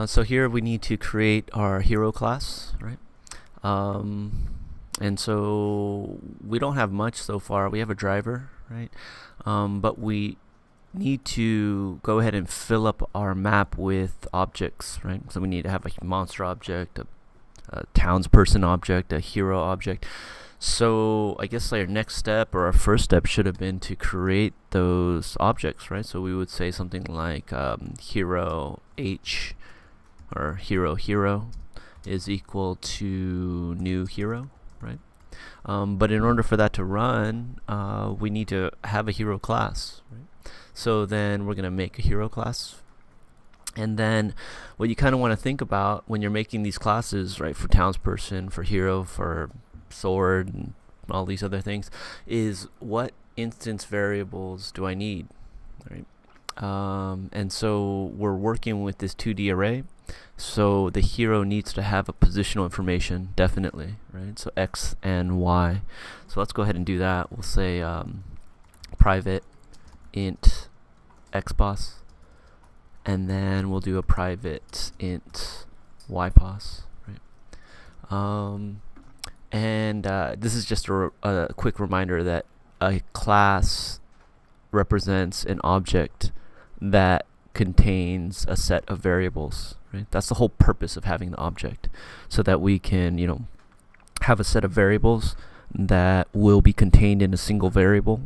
So here we need to create our hero class, right? And so we don't have much so far. We have a driver, right? But we need to go ahead and fill up our map with objects, right? So we need to have a monster object, a townsperson object, a hero object. So I guess our next step or our first step should have been to create those objects, right? So we would say something like hero H or hero is equal to new hero, right? But in order for that to run, we need to have a hero class, right? So then we're going to make a hero class. And then what you kind of want to think about when you're making these classes, right, for townsperson, for hero, for sword, and all these other things, is what instance variables do I need, right? And so we're working with this 2D array. So the hero needs to have a positional information, definitely, right? So X and Y. So let's go ahead and do that. We'll say private int xpos, and then we'll do a private int ypos, right? And this is just a quick reminder that a class represents an object that contains a set of variables, right? That's the whole purpose of having the object, so that we can, have a set of variables that will be contained in a single variable,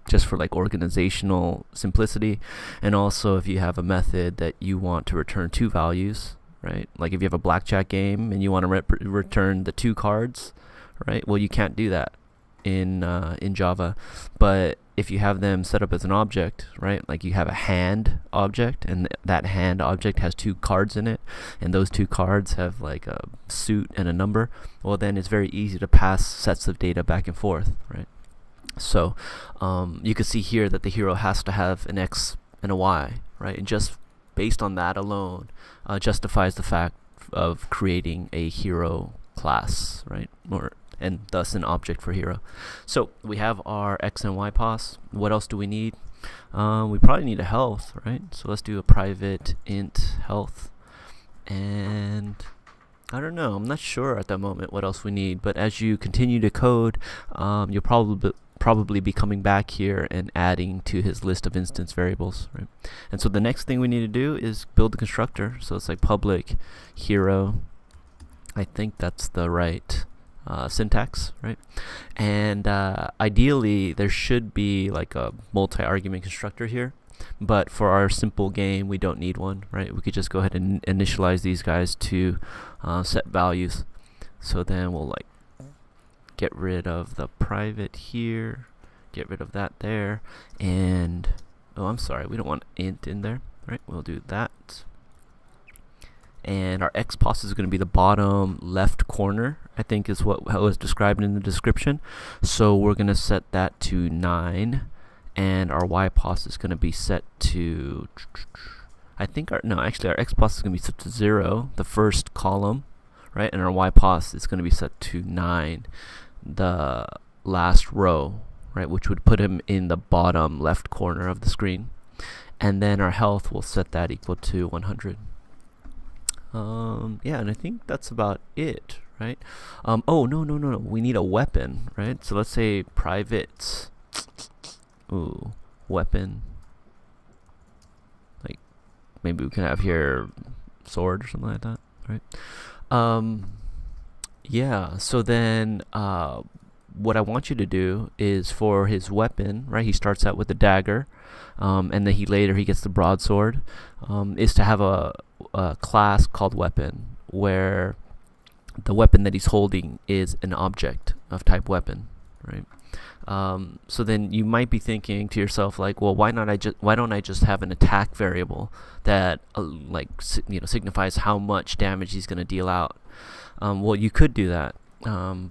just for like organizational simplicity. And also if you have a method that you want to return two values, right? Like if you have a blackjack game and you want to return the two cards, right? Well, you can't do that in Java. But if you have them set up as an object, right? Like you have a hand object, and that hand object has two cards in it, and those two cards have like a suit and a number. Well, then it's very easy to pass sets of data back and forth, right? So you can see here that the hero has to have an X and a Y, right? And just based on that alone justifies the fact of creating a hero class, right? And thus an object for hero. So we have our X and Y pos. What else do we need? We probably need a health, right? So let's do a private int health. And I don't know, I'm not sure at the moment what else we need, but as you continue to code, you'll probably be coming back here and adding to his list of instance variables, right? And so the next thing we need to do is build the constructor. So it's like public hero. I think that's the right syntax, right? And ideally there should be like a multi-argument constructor here, but for our simple game we don't need one, right? We could just go ahead and initialize these guys to set values. So then we'll like get rid of the private here, get rid of that there, and I'm sorry, we don't want int in there, right? We'll do that. And our xpos is going to be the bottom left corner, I think is what was described in the description. So we're going to set that to 9, and our ypos is going to be set to, I think our xpos is going to be set to 0, the first column, right? And our ypos is going to be set to 9, the last row, right? Which would put him in the bottom left corner of the screen. And then our health, will set that equal to 100. Yeah, and I think that's about it, right? Oh, no. We need a weapon, right? So let's say private, weapon. Like, maybe we can have here sword or something like that, right? Yeah, so then what I want you to do is for his weapon, right? He starts out with the dagger, and then he gets the broadsword, is to have a class called weapon, where the weapon that he's holding is an object of type weapon, right? So then you might be thinking to yourself like, well, why don't I just have an attack variable that signifies how much damage he's going to deal out? Well, you could do that,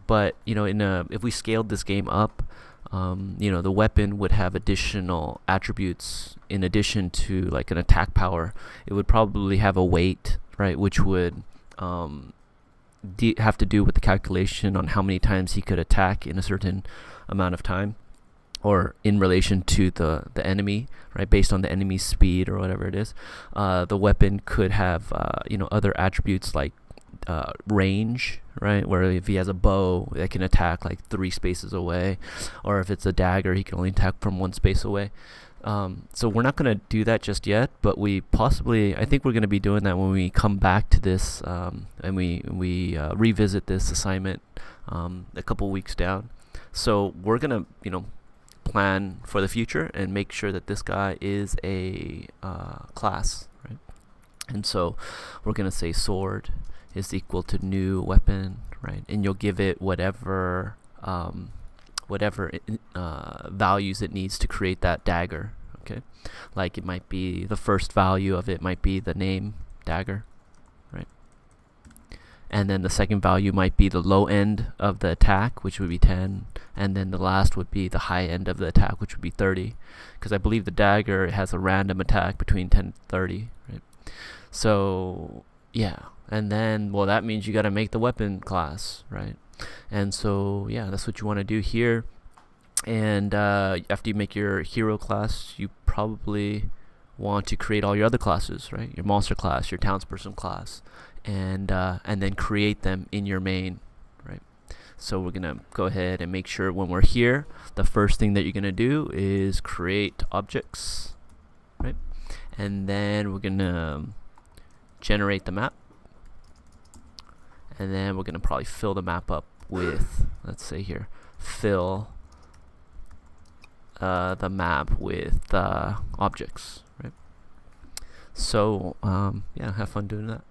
but if we scaled this game up, the weapon would have additional attributes in addition to like an attack power. It would probably have a weight, right, which would have to do with the calculation on how many times he could attack in a certain amount of time. or in relation to the enemy, right? Based on the enemy's speed or whatever it is. The weapon could have other attributes like range, right? Where if he has a bow, that can attack like 3 spaces away, or if it's a dagger, he can only attack from 1 space away. So we're not going to do that just yet, but I think we're going to be doing that when we come back to this and we revisit this assignment a couple weeks down. So we're going to, plan for the future and make sure that this guy is a class, right? And so we're going to say sword is equal to new weapon, right? And you'll give it whatever values it needs to create that dagger. Okay, like it might be the first value of it might be the name dagger, right? And then the second value might be the low end of the attack, which would be 10, and then the last would be the high end of the attack, which would be 30, because I believe the dagger has a random attack between 10 and 30, right? So yeah, and then that means you got to make the weapon class, right? And so yeah, that's what you want to do here. And after you make your hero class, you probably want to create all your other classes, right? Your monster class, your townsperson class, and then create them in your main, right? So we're gonna go ahead and make sure when we're here, the first thing that you're gonna do is create objects, right? And then we're gonna generate the map, and then we're gonna probably fill the map up with, let's say here, fill the map with objects, right? So yeah, have fun doing that.